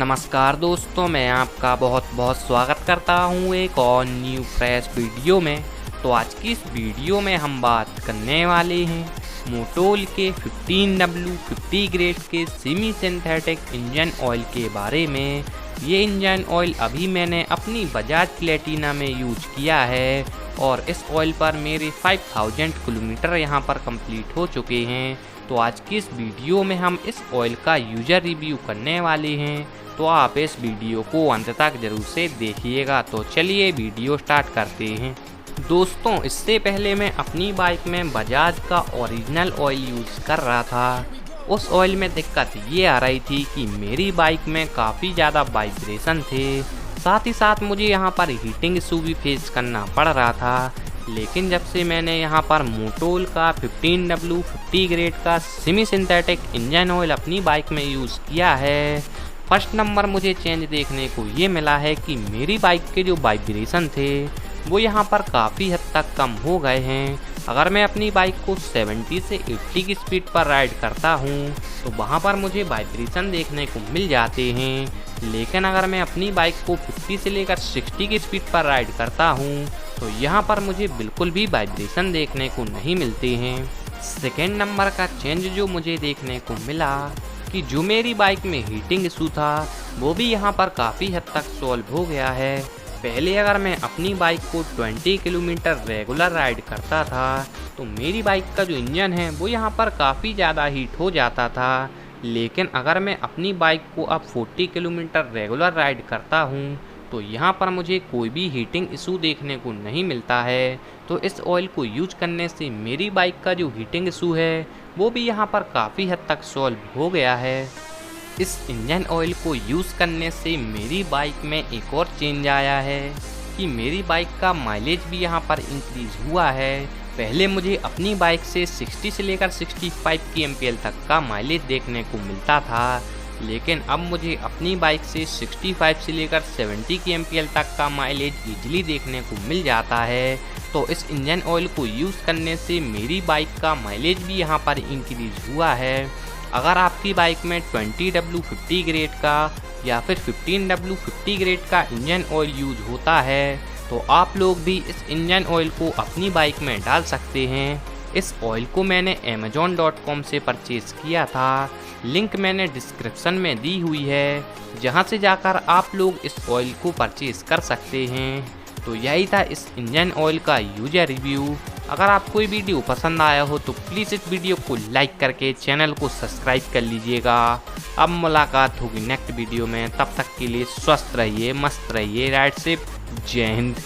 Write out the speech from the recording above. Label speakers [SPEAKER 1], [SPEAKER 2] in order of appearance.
[SPEAKER 1] नमस्कार दोस्तों, मैं आपका बहुत बहुत स्वागत करता हूं एक और न्यू फ्रेश वीडियो में। तो आज की इस वीडियो में हम बात करने वाले हैं मोटोल के 15W50 ग्रेड के सेमी सिंथेटिक इंजन ऑयल के बारे में। ये इंजन ऑयल अभी मैंने अपनी बजाज प्लेटिना में यूज किया है और इस ऑयल पर मेरे 5000 किलोमीटर यहाँ पर कंप्लीट हो चुके हैं। तो आज की इस वीडियो में हम इस ऑयल का यूजर रिव्यू करने वाले हैं, तो आप इस वीडियो को अंत तक जरूर से देखिएगा। तो चलिए वीडियो स्टार्ट करते हैं। दोस्तों, इससे पहले मैं अपनी बाइक में बजाज का ओरिजिनल ऑयल यूज़ कर रहा था। उस ऑयल में दिक्कत ये आ रही थी कि मेरी बाइक में काफ़ी ज़्यादा वाइब्रेशन थे, साथ ही साथ मुझे यहाँ पर हीटिंग इशू भी फेस करना पड़ रहा था। लेकिन जब से मैंने यहाँ पर मोटोल का 15W50 ग्रेड का सेमी सिंथेटिक इंजन ऑयल अपनी बाइक में यूज़ किया है, फर्स्ट नंबर मुझे चेंज देखने को ये मिला है कि मेरी बाइक के जो वाइब्रेशन थे वो यहाँ पर काफ़ी हद तक कम हो गए हैं। अगर मैं अपनी बाइक को 70 से 80 की स्पीड पर राइड करता हूँ तो वहाँ पर मुझे वाइब्रेशन देखने को मिल जाते हैं, लेकिन अगर मैं अपनी बाइक को 50 से लेकर 60 की स्पीड पर राइड करता हूँ तो यहाँ पर मुझे बिल्कुल भी वाइब्रेशन देखने को नहीं मिलते हैं। सेकेंड नंबर का चेंज जो मुझे देखने को मिला कि जो मेरी बाइक में हीटिंग इशू था वो भी यहाँ पर काफ़ी हद तक सॉल्व हो गया है। पहले अगर मैं अपनी बाइक को 20 किलोमीटर रेगुलर राइड करता था तो मेरी बाइक का जो इंजन है वो यहाँ पर काफ़ी ज़्यादा हीट हो जाता था, लेकिन अगर मैं अपनी बाइक को अब 40 किलोमीटर रेगुलर राइड करता हूँ तो यहाँ पर मुझे कोई भी हीटिंग इशू देखने को नहीं मिलता है। तो इस ऑयल को यूज करने से मेरी बाइक का जो हीटिंग इशू है वो भी यहाँ पर काफ़ी हद तक सॉल्व हो गया है। इस इंजन ऑयल को यूज़ करने से मेरी बाइक में एक और चेंज आया है कि मेरी बाइक का माइलेज भी यहाँ पर इंक्रीज़ हुआ है। पहले मुझे अपनी बाइक से 60 से लेकर 65 kmpl तक का माइलेज देखने को मिलता था, लेकिन अब मुझे अपनी बाइक से 65 से लेकर 70 kmpl तक का माइलेज इजीली देखने को मिल जाता है। तो इस इंजन ऑयल को यूज़ करने से मेरी बाइक का माइलेज भी यहाँ पर इंक्रीज़ हुआ है। अगर आपकी बाइक में 20W50 ग्रेड का या फिर 15W50 ग्रेड का इंजन ऑयल यूज होता है तो आप लोग भी इस इंजन ऑयल को अपनी बाइक में डाल सकते हैं। इस ऑयल को मैंने Amazon.com से परचेज़ किया था, लिंक मैंने डिस्क्रिप्शन में दी हुई है, जहां से जाकर आप लोग इस ऑयल को परचेज़ कर सकते हैं। तो यही था इस इंजन ऑयल का यूजर रिव्यू। अगर आपको ये वीडियो पसंद आया हो तो प्लीज़ इस वीडियो को लाइक करके चैनल को सब्सक्राइब कर लीजिएगा। अब मुलाकात होगी नेक्स्ट वीडियो में, तब तक के लिए स्वस्थ रहिए, मस्त रहिए, राइट सेफ, जय हिंद।